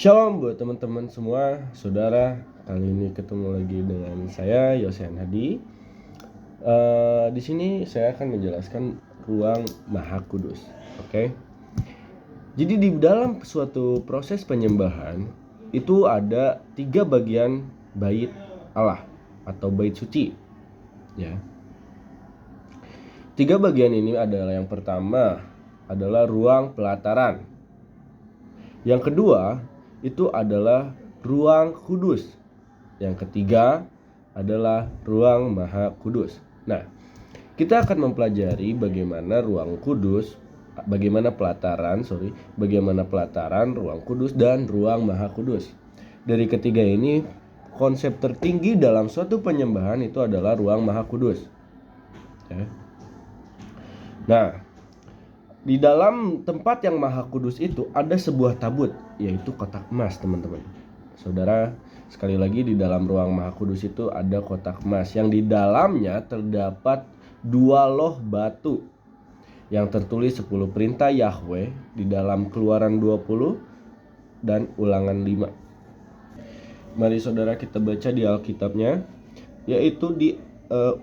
Shalom buat teman-teman semua, saudara. Kali ini ketemu lagi dengan saya Yosen Hadi. Di sini saya akan menjelaskan ruang Maha Kudus. Oke. Jadi di dalam suatu proses penyembahan itu ada 3 bagian bait Allah atau bait suci. Ya. 3 bagian ini adalah yang pertama adalah ruang pelataran. Yang kedua itu adalah ruang kudus. Yang ketiga adalah ruang Maha Kudus. Nah, kita akan mempelajari bagaimana ruang kudus, bagaimana pelataran, ruang kudus dan ruang Maha Kudus. Dari ketiga ini, konsep tertinggi dalam suatu penyembahan itu adalah ruang Maha Kudus. Ya. Nah, di dalam tempat yang Maha Kudus itu ada sebuah tabut, yaitu kotak emas, teman-teman. Saudara, sekali lagi di dalam ruang Maha Kudus itu ada kotak emas yang di dalamnya terdapat 2 loh batu yang tertulis 10 perintah Yahweh di dalam Keluaran 20 dan Ulangan 5. Mari saudara kita baca di Alkitabnya, yaitu di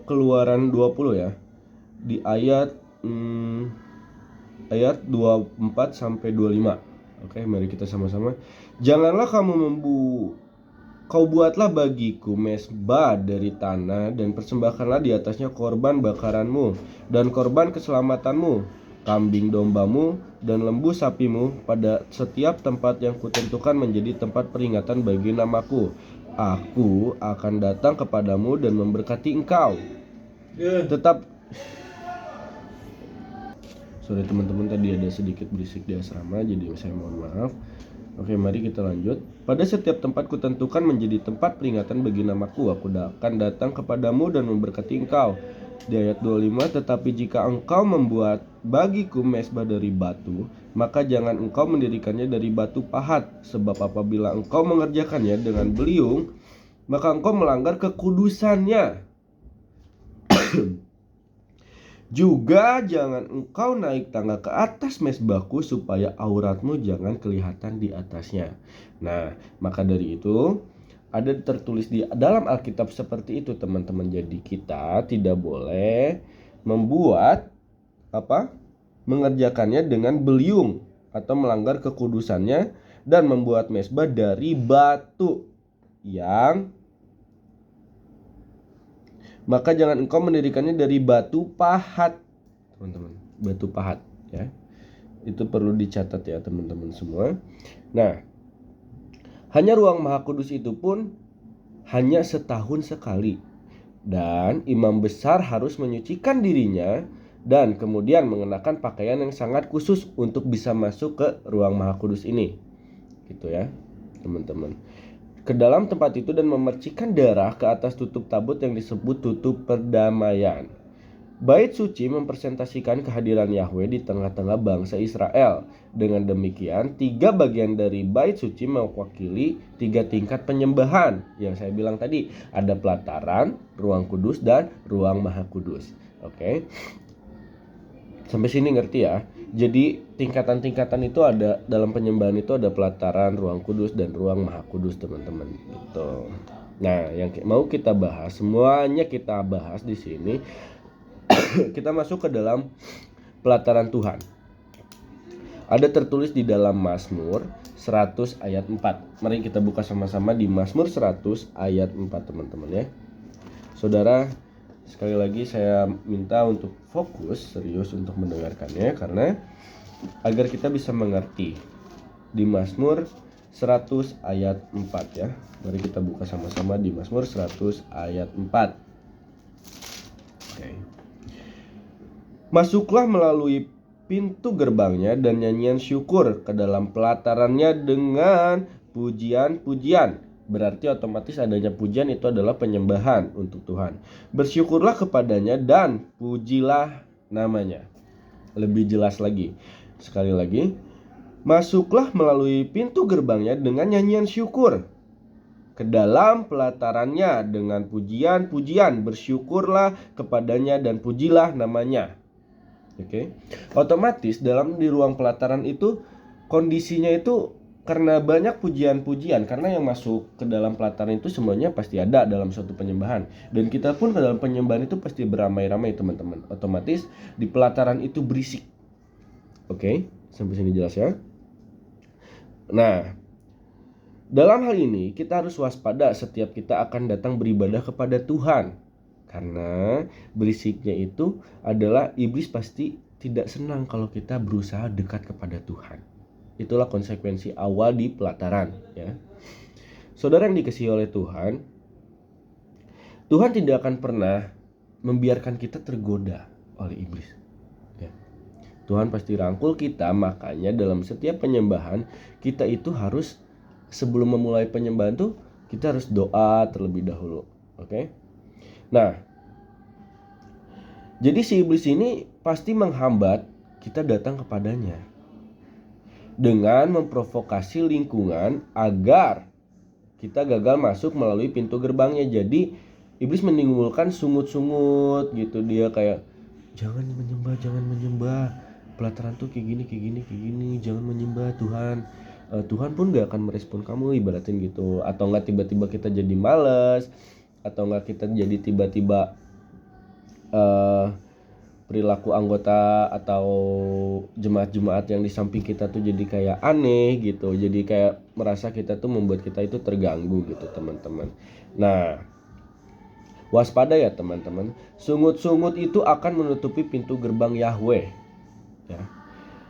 Keluaran 20 ya. Di ayat 24 sampai 25. Oke, mari kita sama-sama. Janganlah kau buatlah bagiku mezbah dari tanah dan persembahkanlah di atasnya korban bakaranmu dan korban keselamatanmu, kambing dombamu dan lembu sapimu pada setiap tempat yang kutentukan menjadi tempat peringatan bagi namaku. Aku akan datang kepadamu dan memberkati engkau. Sorry teman-teman, tadi ada sedikit berisik di asrama, jadi saya mohon maaf. Oke, mari kita lanjut. Pada setiap tempat kutentukan menjadi tempat peringatan bagi namaku, aku akan datang kepadamu dan memberkati engkau. Di ayat 25, tetapi jika engkau membuat bagiku mezbah dari batu, maka jangan engkau mendirikannya dari batu pahat, sebab apabila engkau mengerjakannya dengan beliung, maka engkau melanggar kekudusannya. Juga jangan engkau naik tangga ke atas mezbahku supaya auratmu jangan kelihatan di atasnya. Nah, maka dari itu ada tertulis di dalam Alkitab seperti itu, teman-teman. Jadi kita tidak boleh membuat mengerjakannya dengan beliung atau melanggar kekudusannya dan membuat mezbah dari batu yang maka jangan engkau mendirikannya dari batu pahat, teman-teman. Batu pahat, ya. Itu perlu dicatat ya, teman-teman semua. Nah, hanya ruang Maha Kudus itu pun hanya setahun sekali. Dan imam besar harus menyucikan dirinya dan kemudian mengenakan pakaian yang sangat khusus untuk bisa masuk ke ruang Maha Kudus ini. Gitu ya, teman-teman. Ke dalam tempat itu dan memercikkan darah ke atas tutup tabut yang disebut tutup perdamaian. Bait suci mempresentasikan kehadiran Yahweh di tengah-tengah bangsa Israel. Dengan demikian, 3 bagian dari bait suci mewakili 3 tingkat penyembahan yang saya bilang tadi. Ada pelataran, ruang kudus, dan ruang Maha Kudus. Oke. Sampai sini ngerti ya? Jadi tingkatan-tingkatan itu ada dalam penyembahan, itu ada pelataran, ruang kudus, dan ruang Maha Kudus, teman-teman. Gitu. Nah, yang mau kita bahas, semuanya kita bahas di sini. Kita masuk ke dalam pelataran Tuhan. Ada tertulis di dalam Mazmur 100 ayat 4. Mari kita buka sama-sama di Mazmur 100 ayat 4, teman-teman ya. Saudara, sekali lagi saya minta untuk fokus serius untuk mendengarkannya, karena agar kita bisa mengerti di Mazmur 100 ayat 4 ya. Mari kita buka sama-sama di Mazmur 100 ayat 4. Oke. Masuklah melalui pintu gerbangnya dan nyanyian syukur ke dalam pelatarannya dengan pujian-pujian. Berarti otomatis adanya pujian itu adalah penyembahan untuk Tuhan. Bersyukurlah kepadanya dan pujilah namanya. Lebih jelas lagi, sekali lagi, masuklah melalui pintu gerbangnya dengan nyanyian syukur ke dalam pelatarannya dengan pujian-pujian. Bersyukurlah kepadanya dan pujilah namanya. Oke. Otomatis di ruang pelataran itu kondisinya itu karena banyak pujian-pujian, karena yang masuk ke dalam pelataran itu semuanya pasti ada dalam suatu penyembahan, dan kita pun ke dalam penyembahan itu pasti beramai-ramai teman-teman. Otomatis di pelataran itu berisik. Oke, sampai sini jelas ya. Nah, dalam hal ini kita harus waspada setiap kita akan datang beribadah kepada Tuhan, karena berisiknya itu adalah iblis pasti tidak senang kalau kita berusaha dekat kepada Tuhan. Itulah konsekuensi awal di pelataran ya. Saudara yang dikasihi oleh Tuhan, Tuhan tidak akan pernah membiarkan kita tergoda oleh iblis ya. Tuhan pasti rangkul kita, makanya dalam setiap penyembahan kita itu harus, sebelum memulai penyembahan tuh kita harus doa terlebih dahulu. Oke? Nah, jadi si iblis ini pasti menghambat kita datang kepadanya dengan memprovokasi lingkungan agar kita gagal masuk melalui pintu gerbangnya. Jadi iblis menimbulkan sungut-sungut gitu, dia kayak jangan menyembah, pelataran tuh kayak gini, jangan menyembah Tuhan. Tuhan pun gak akan merespon kamu, ibaratin gitu. Atau gak tiba-tiba kita jadi malas, atau gak kita jadi tiba-tiba perilaku anggota atau jemaat-jemaat yang di samping kita tuh jadi kayak aneh gitu, jadi kayak merasa kita tuh membuat kita itu terganggu gitu teman-teman. Nah, waspada ya teman-teman, sungut-sungut itu akan menutupi pintu gerbang Yahweh ya.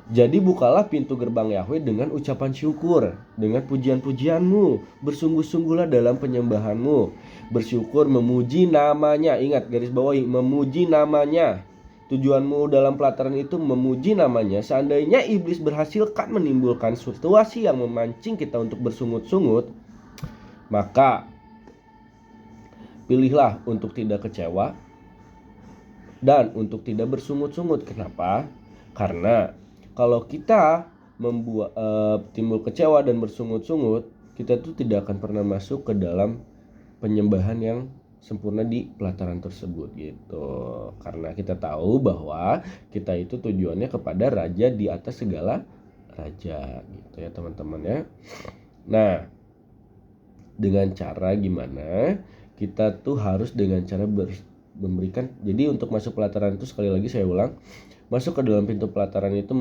Jadi bukalah pintu gerbang Yahweh dengan ucapan syukur, dengan pujian-pujianmu. Bersungguh-sungguhlah dalam penyembahanmu, bersyukur, memuji namanya. Ingat, garis bawahi, memuji namanya. Tujuanmu dalam pelataran itu memuji namanya. Seandainya iblis berhasil kan menimbulkan situasi yang memancing kita untuk bersungut-sungut, maka pilihlah untuk tidak kecewa dan untuk tidak bersungut-sungut. Kenapa? Karena kalau kita membuat timbul kecewa dan bersungut-sungut, kita tuh tidak akan pernah masuk ke dalam penyembahan yang sempurna di pelataran tersebut gitu. Karena kita tahu bahwa kita itu tujuannya kepada raja di atas segala raja gitu ya teman-teman ya. Nah, dengan cara gimana? Kita tuh harus dengan cara memberikan. Jadi untuk masuk pelataran itu, sekali lagi saya ulang, masuk ke dalam pintu pelataran itu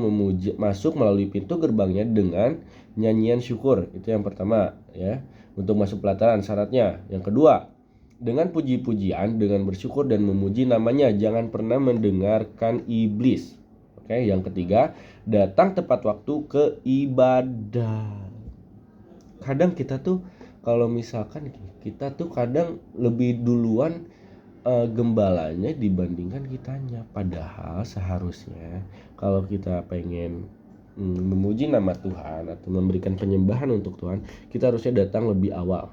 masuk melalui pintu gerbangnya dengan nyanyian syukur. Itu yang pertama ya. Untuk masuk pelataran syaratnya. Yang kedua, dengan puji-pujian, dengan bersyukur dan memuji namanya. Jangan pernah mendengarkan iblis. Oke, yang ketiga, datang tepat waktu ke ibadah. Kadang kita tuh kalau misalkan kita tuh kadang lebih duluan gembalanya dibandingkan kitanya. Padahal seharusnya kalau kita pengen memuji nama Tuhan atau memberikan penyembahan untuk Tuhan, kita harusnya datang lebih awal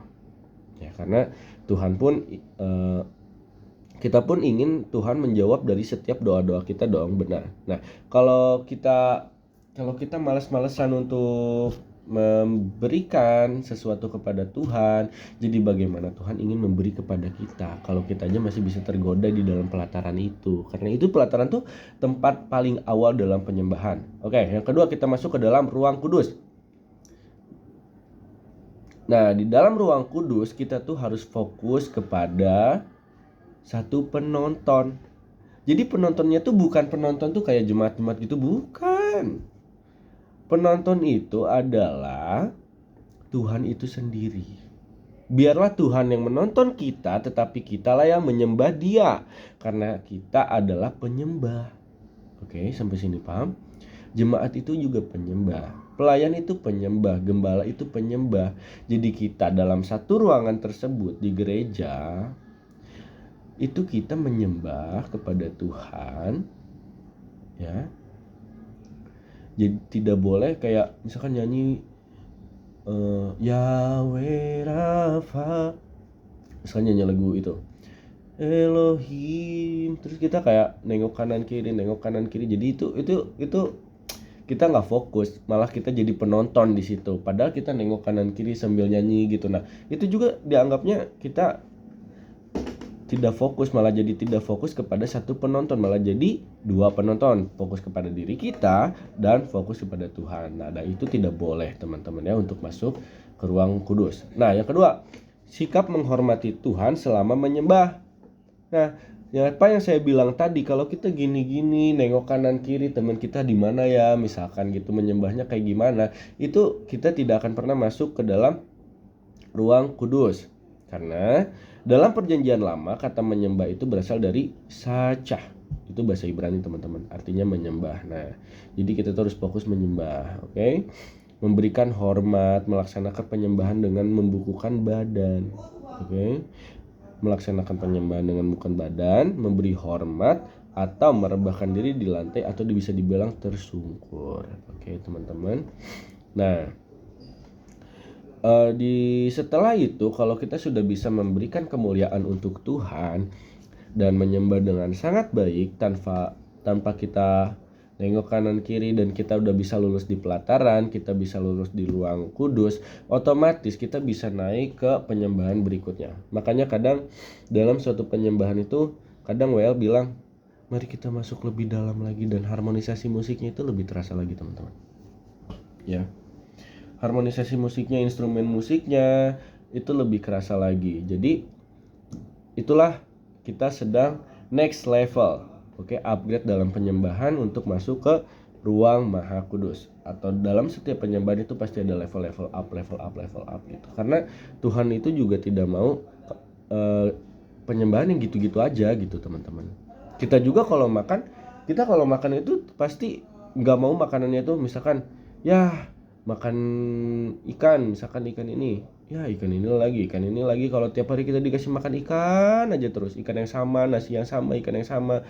ya, karena Tuhan pun kita pun ingin Tuhan menjawab dari setiap doa-doa kita dong, benar. Nah, kalau kita malas-malesan untuk memberikan sesuatu kepada Tuhan, jadi bagaimana Tuhan ingin memberi kepada kita kalau kita aja masih bisa tergoda di dalam pelataran itu. Karena itu pelataran tuh tempat paling awal dalam penyembahan. Oke, yang kedua, kita masuk ke dalam ruang kudus. Nah, di dalam ruang kudus kita tuh harus fokus kepada satu penonton. Jadi penontonnya tuh bukan penonton tuh kayak jemaat-jemaat gitu, bukan. Penonton itu adalah Tuhan itu sendiri. Biarlah Tuhan yang menonton kita, tetapi kitalah yang menyembah Dia, karena kita adalah penyembah. Oke, sampai sini paham? Jemaat itu juga penyembah, pelayan itu penyembah, gembala itu penyembah. Jadi kita dalam satu ruangan tersebut di gereja itu kita menyembah kepada Tuhan ya. Jadi tidak boleh kayak misalkan nyanyi Yahweh Rafa, misalnya nyanyi lagu itu Elohim, terus kita kayak nengok kanan kiri. Jadi itu kita nggak fokus, malah kita jadi penonton di situ. Padahal kita nengok kanan kiri sambil nyanyi gitu. Nah, itu juga dianggapnya kita tidak fokus, malah jadi tidak fokus kepada satu penonton, malah jadi dua penonton, fokus kepada diri kita dan fokus kepada Tuhan. Nah, itu tidak boleh teman-teman ya untuk masuk ke ruang kudus. Nah, yang kedua, sikap menghormati Tuhan selama menyembah. Nah, apa yang saya bilang tadi, kalau kita gini-gini nengok kanan kiri teman kita di mana ya, misalkan gitu menyembahnya kayak gimana, itu kita tidak akan pernah masuk ke dalam ruang kudus. Karena dalam perjanjian lama kata menyembah itu berasal dari sacah. Itu bahasa Ibrani teman-teman, artinya menyembah. Nah, jadi kita terus fokus menyembah, oke? Memberikan hormat, melaksanakan penyembahan dengan membukukan badan, oke? Melaksanakan penyembahan dengan membukukan badan, memberi hormat atau merebahkan diri di lantai atau bisa dibilang tersungkur. Oke, teman-teman. Nah, setelah itu kalau kita sudah bisa memberikan kemuliaan untuk Tuhan dan menyembah dengan sangat baik tanpa kita nengok kanan kiri dan kita udah bisa lulus di pelataran, kita bisa lulus di ruang kudus, otomatis kita bisa naik ke penyembahan berikutnya. Makanya kadang dalam suatu penyembahan itu kadang WL bilang, mari kita masuk lebih dalam lagi, dan harmonisasi musiknya itu lebih terasa lagi teman-teman. Ya. Harmonisasi musiknya, instrumen musiknya itu lebih kerasa lagi. Jadi itulah kita sedang next level, oke, upgrade dalam penyembahan untuk masuk ke ruang Maha Kudus. Atau dalam setiap penyembahan itu pasti ada level up gitu. Karena Tuhan itu juga tidak mau penyembahan yang gitu-gitu aja gitu teman-teman. Kita juga kalau makan itu pasti nggak mau makanannya itu misalkan ya makan ikan, misalkan ikan ini lagi. Kalau tiap hari kita dikasih makan ikan aja terus, ikan yang sama, nasi yang sama, ikan yang sama,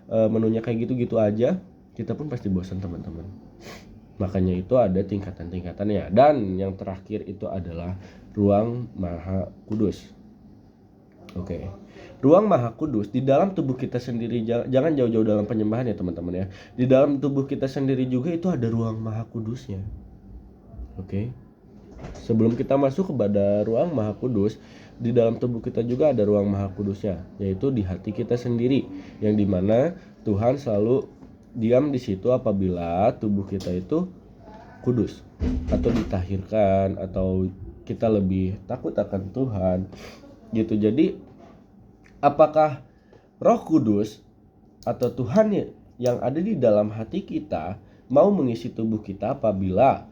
menunya kayak gitu-gitu aja, kita pun pasti bosan teman-teman. Makanya itu ada tingkatan-tingkatannya. Dan yang terakhir itu adalah ruang Maha Kudus. Oke. Ruang Maha Kudus di dalam tubuh kita sendiri, jangan jauh-jauh dalam penyembahan ya teman-teman ya. Di dalam tubuh kita sendiri juga itu ada ruang Maha Kudusnya. Oke. Sebelum kita masuk kepada ruang Maha Kudus, di dalam tubuh kita juga ada ruang Maha Kudusnya, yaitu di hati kita sendiri, yang dimana Tuhan selalu diam di situ apabila tubuh kita itu kudus atau ditahirkan atau kita lebih takut akan Tuhan gitu. Jadi apakah Roh Kudus atau Tuhan yang ada di dalam hati kita mau mengisi tubuh kita apabila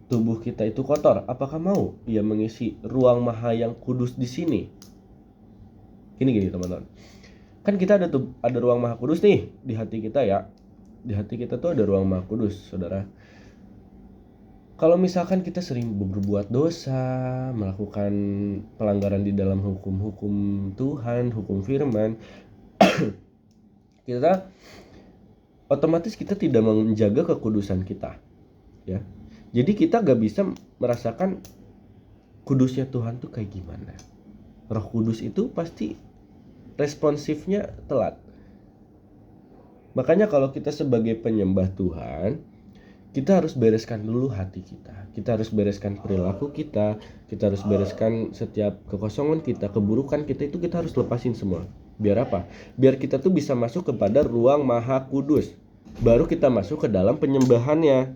tubuh kita itu kotor? Apakah mau Ia mengisi ruang Maha yang kudus di sini? Gini teman-teman. Kan kita ada ruang Maha Kudus nih di hati kita ya. Di hati kita tuh ada ruang Maha Kudus, Saudara. Kalau misalkan kita sering berbuat dosa, melakukan pelanggaran di dalam hukum-hukum Tuhan, hukum firman, kita otomatis kita tidak menjaga kekudusan kita, ya. Jadi kita gak bisa merasakan kudusnya Tuhan tuh kayak gimana. Roh Kudus itu pasti responsifnya telat. Makanya kalau kita sebagai penyembah Tuhan, kita harus bereskan dulu hati kita. Kita harus bereskan perilaku kita. Kita harus bereskan setiap kekosongan kita, keburukan kita itu kita harus lepasin semua. Biar apa? Biar kita tuh bisa masuk kepada ruang Maha Kudus. Baru kita masuk ke dalam penyembahannya.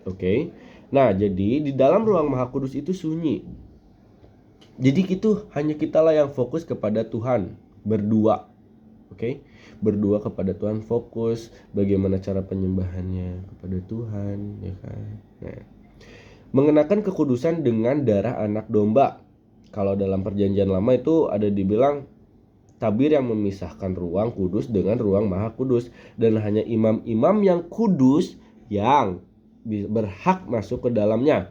Oke. Nah, jadi di dalam ruang Maha Kudus itu sunyi. Jadi itu hanya kitalah yang fokus kepada Tuhan, berdua. Oke. Berdua kepada Tuhan, fokus bagaimana cara penyembahannya kepada Tuhan, ya kan. Nah, mengenakan kekudusan dengan darah anak domba. Kalau dalam perjanjian lama itu ada dibilang tabir yang memisahkan ruang kudus dengan ruang Maha Kudus, dan hanya imam-imam yang kudus yang berhak masuk ke dalamnya.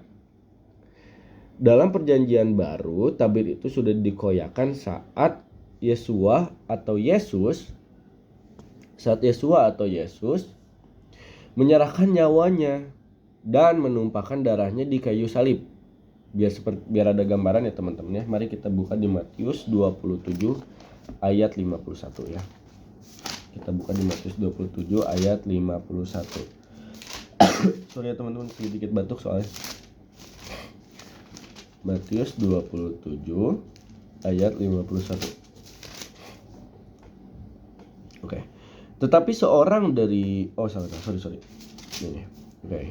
Dalam perjanjian baru, tabir itu sudah dikoyakkan saat Yesua atau Yesus menyerahkan nyawanya dan menumpahkan darahnya di kayu salib. Biar ada gambaran ya teman-teman ya. Mari kita buka di Matius 27 ayat 51 ya. Kita buka di Matius 27 ayat 51. Sorry ya teman-teman, sedikit batuk soalnya. Matius 27 ayat 51. Oke. Tetapi seorang dari sorry. Ini. Oke.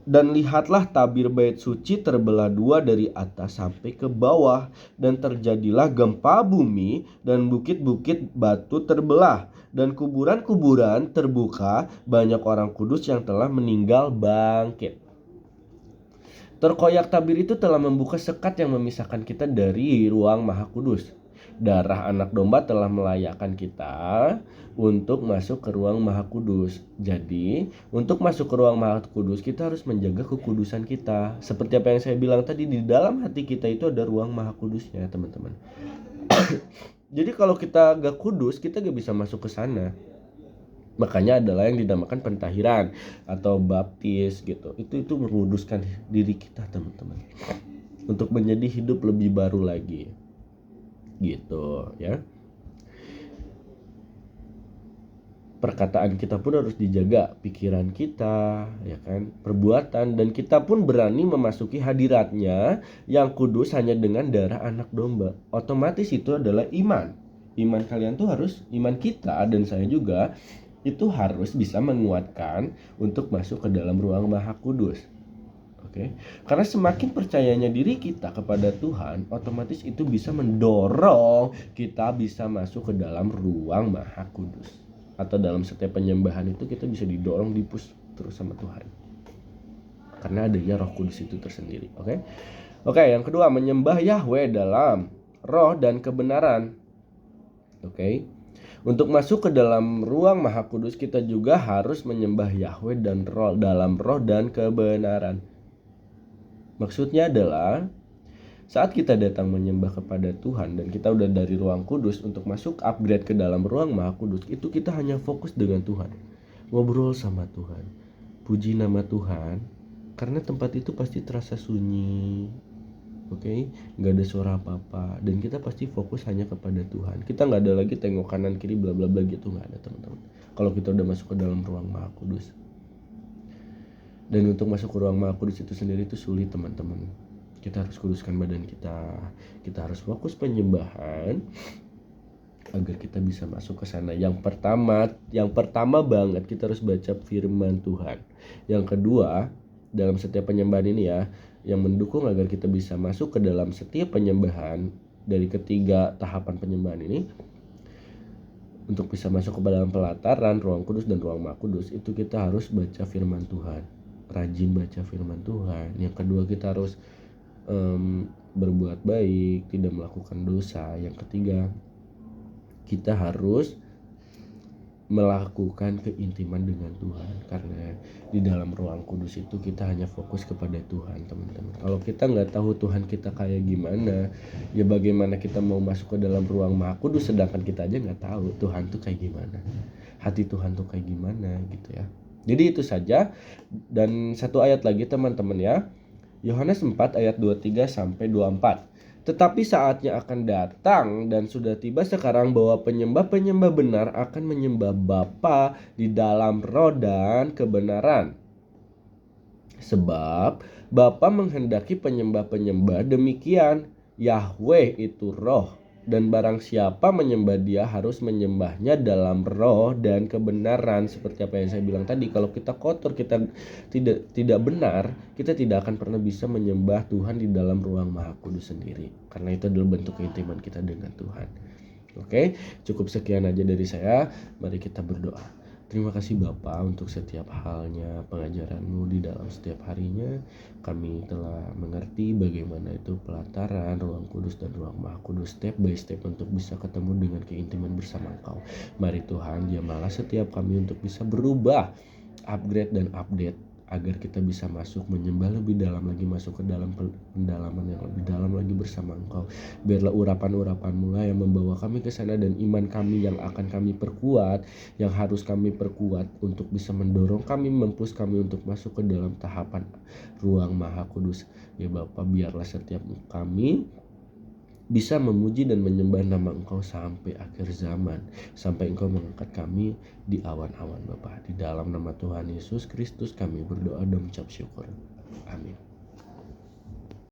Dan lihatlah tabir bait suci terbelah dua dari atas sampai ke bawah, dan terjadilah gempa bumi, dan bukit-bukit batu terbelah, dan kuburan-kuburan terbuka, banyak orang kudus yang telah meninggal bangkit. Terkoyak tabir itu telah membuka sekat yang memisahkan kita dari ruang maha kudus. Darah anak domba telah melayakkan kita untuk masuk ke ruang maha kudus. Jadi, untuk masuk ke ruang maha kudus, kita harus menjaga kekudusan kita. Seperti apa yang saya bilang tadi, di dalam hati kita itu ada ruang maha kudusnya, teman-teman. Jadi kalau kita gak kudus, kita gak bisa masuk ke sana. Makanya adalah yang dinamakan pentahiran atau baptis gitu. Itu menguduskan diri kita, teman-teman, untuk menjadi hidup lebih baru lagi. Gitu ya. Perkataan kita pun harus dijaga, pikiran kita, ya kan, perbuatan, dan kita pun berani memasuki hadiratnya yang kudus hanya dengan darah anak domba. Otomatis itu adalah iman. Iman kalian tuh harus, iman kita dan saya juga itu harus bisa menguatkan untuk masuk ke dalam ruang maha kudus. Oke. Karena semakin percayanya diri kita kepada Tuhan, otomatis itu bisa mendorong kita bisa masuk ke dalam ruang maha kudus. Atau dalam setiap penyembahan itu kita bisa didorong, dipush terus sama Tuhan. Karena adanya Roh Kudus itu tersendiri. Oke, yang kedua, menyembah Yahweh dalam roh dan kebenaran. Oke. Untuk masuk ke dalam ruang maha kudus, kita juga harus menyembah Yahweh dan dalam roh dan kebenaran. Maksudnya adalah saat kita datang menyembah kepada Tuhan dan kita udah dari ruang kudus untuk masuk upgrade ke dalam ruang maha kudus, itu kita hanya fokus dengan Tuhan, ngobrol sama Tuhan, puji nama Tuhan, karena tempat itu pasti terasa sunyi. Oke, nggak ada suara apa-apa, dan kita pasti fokus hanya kepada Tuhan. Kita nggak ada lagi tengok kanan kiri bla bla bla gitu, nggak ada, teman-teman. Kalau kita udah masuk ke dalam ruang maha kudus. Dan untuk masuk ke ruang maha kudus itu sendiri itu sulit, teman-teman. Kita harus kuduskan badan kita harus fokus penyembahan agar kita bisa masuk ke sana. Yang pertama banget kita harus baca firman Tuhan. Yang kedua, dalam setiap penyembahan ini ya, yang mendukung agar kita bisa masuk ke dalam setiap penyembahan dari ketiga tahapan penyembahan ini, untuk bisa masuk ke dalam pelataran, ruang kudus dan ruang maha kudus, itu kita harus baca firman Tuhan, rajin baca firman Tuhan. Yang kedua, kita harus berbuat baik, tidak melakukan dosa. Yang ketiga, kita harus melakukan keintiman dengan Tuhan, karena di dalam ruang kudus itu kita hanya fokus kepada Tuhan, teman-teman. Kalau kita nggak tahu Tuhan kita kayak gimana, ya bagaimana kita mau masuk ke dalam ruang maha kudus sedangkan kita aja nggak tahu Tuhan tuh kayak gimana, hati Tuhan tuh kayak gimana gitu ya. Jadi itu saja. Dan satu ayat lagi, teman-teman ya, Yohanes 4 ayat 23 sampai 24. Tetapi saatnya akan datang dan sudah tiba sekarang bahwa penyembah-penyembah benar akan menyembah Bapa di dalam roh dan kebenaran. Sebab Bapa menghendaki penyembah-penyembah demikian. Yahweh itu roh, dan barang siapa menyembah dia harus menyembahnya dalam roh dan kebenaran. Seperti apa yang saya bilang tadi, kalau kita kotor, kita tidak benar, kita tidak akan pernah bisa menyembah Tuhan di dalam ruang maha kudus sendiri, karena itu adalah bentuk keintiman kita dengan Tuhan. Oke, cukup sekian aja dari saya. Mari kita berdoa. Terima kasih Bapa untuk setiap halnya pengajaran-Mu di dalam setiap harinya. Kami telah mengerti bagaimana itu pelataran, ruang kudus dan ruang maha kudus, step by step untuk bisa ketemu dengan keintiman bersama Engkau. Mari Tuhan, jamahlah setiap kami untuk bisa berubah, upgrade dan update, agar kita bisa masuk menyembah lebih dalam lagi, masuk ke dalam pendalaman yang lebih dalam lagi bersama Engkau. Biarlah urapan-urapan-Mu lah yang membawa kami ke sana, dan iman kami yang akan kami perkuat, yang harus kami perkuat untuk bisa mendorong kami, mempush kami untuk masuk ke dalam tahapan ruang maha kudus. Ya Bapa, biarlah setiap kami bisa memuji dan menyembah nama Engkau sampai akhir zaman, sampai Engkau mengangkat kami di awan-awan Bapa. Di dalam nama Tuhan Yesus Kristus kami berdoa dan mengucap syukur. Amin.